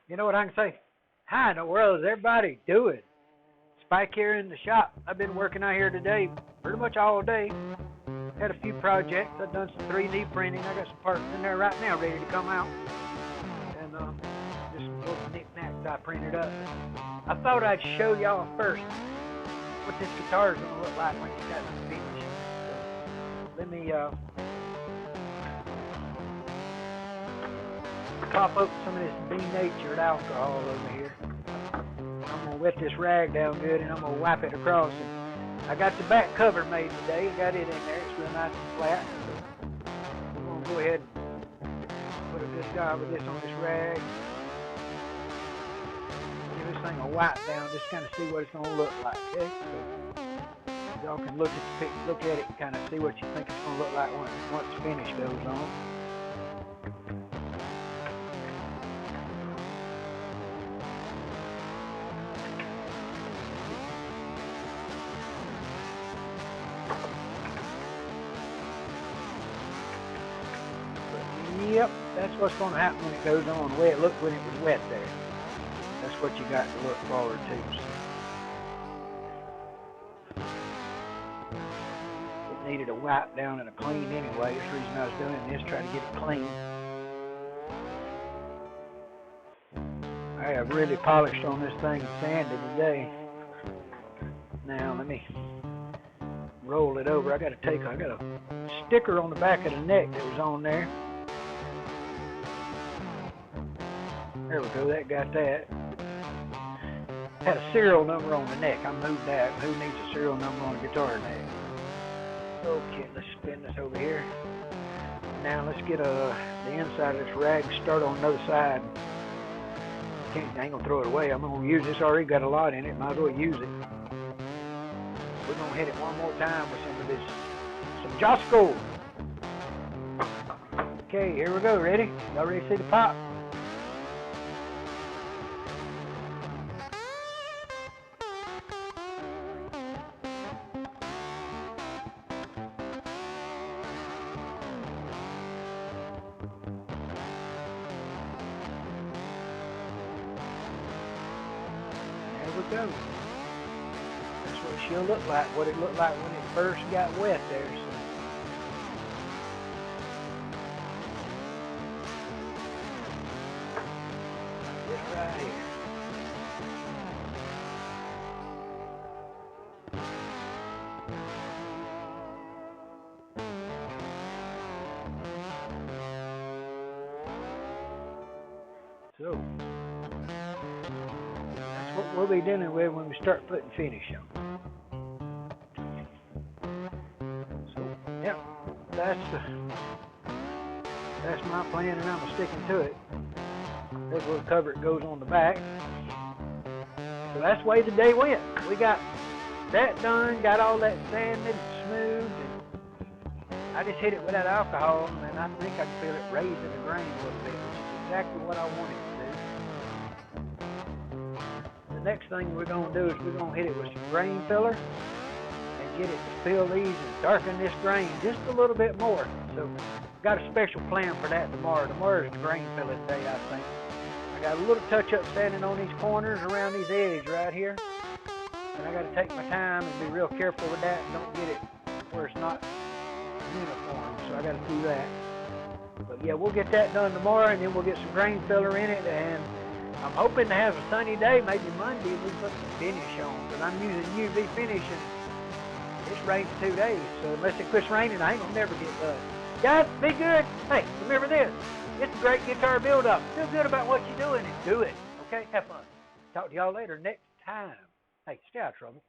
You know what I can say? How in the world is everybody doing? Spike here in the shop. I've been working out here today pretty much all day. Had a few projects. I've done some 3D printing. I got some parts in there right now ready to come out. And just some little knickknacks I printed up. I thought I'd show y'all first what this guitar is going to look like when it's got finished. So let me pop up some of this denatured alcohol over here. I'm going to wet this rag down good and I'm going to wipe it across. And I got the back cover made today. I got it in there. It's real nice and flat. So we're going to go ahead and put a good job of this on this rag. Give this thing a wipe down, just kind of see what it's going to look like. Okay? So y'all can look at it and kind of see what you think it's going to look like once the finish goes on. Yep, that's what's going to happen when it goes on. The way it looked when it was wet there. That's what you got to look forward to. It needed a wipe down and a clean anyway. That's the reason I was doing this, trying to get it clean. I have really polished on this thing and sanded today. Now let me roll it over. I got a sticker on the back of the neck that was on there. There we go, that got that. Had a serial number on the neck. I moved that. Who needs a serial number on a guitar neck? Okay, let's spin this over here. Now let's get the inside of this rag, start on the other side. I ain't gonna throw it away. I'm gonna use this. Already got a lot in it. Might as well use it. We're gonna hit it one more time with some Josco. Okay, here we go. Ready? Y'all ready to see the pop? Go. That's what she'll look like, what it looked like when it first got wet there. So this right here. So what we'll be dealing with when we start putting finish on. So, yep, that's my plan, and I'm sticking to it. This little cover it goes on the back. So that's the way the day went. We got that done, got all that sanded and smoothed, and I just hit it with that alcohol, and I think I can feel it raising the grain a little bit, which is exactly what I wanted. The next thing we're going to do is we're going to hit it with some grain filler and get it to fill these and darken this grain just a little bit more. So got a special plan for that tomorrow. Tomorrow's the grain filling day, I think. I got a little touch-up sanding on these corners around these edges right here. And I got to take my time and be real careful with that and don't get it where it's not uniform. So I got to do that. But yeah, we'll get that done tomorrow, and then we'll get some grain filler in it, and I'm hoping to have a sunny day, maybe Monday, we put some finish on, because I'm using UV finish, and it's rained for 2 days, so unless it quits raining, I ain't gonna never get done. Guys, be good. Hey, remember this, it's a great guitar build-up. Feel good about what you're doing and do it, okay? Have fun. Talk to y'all later next time. Hey, stay out of trouble.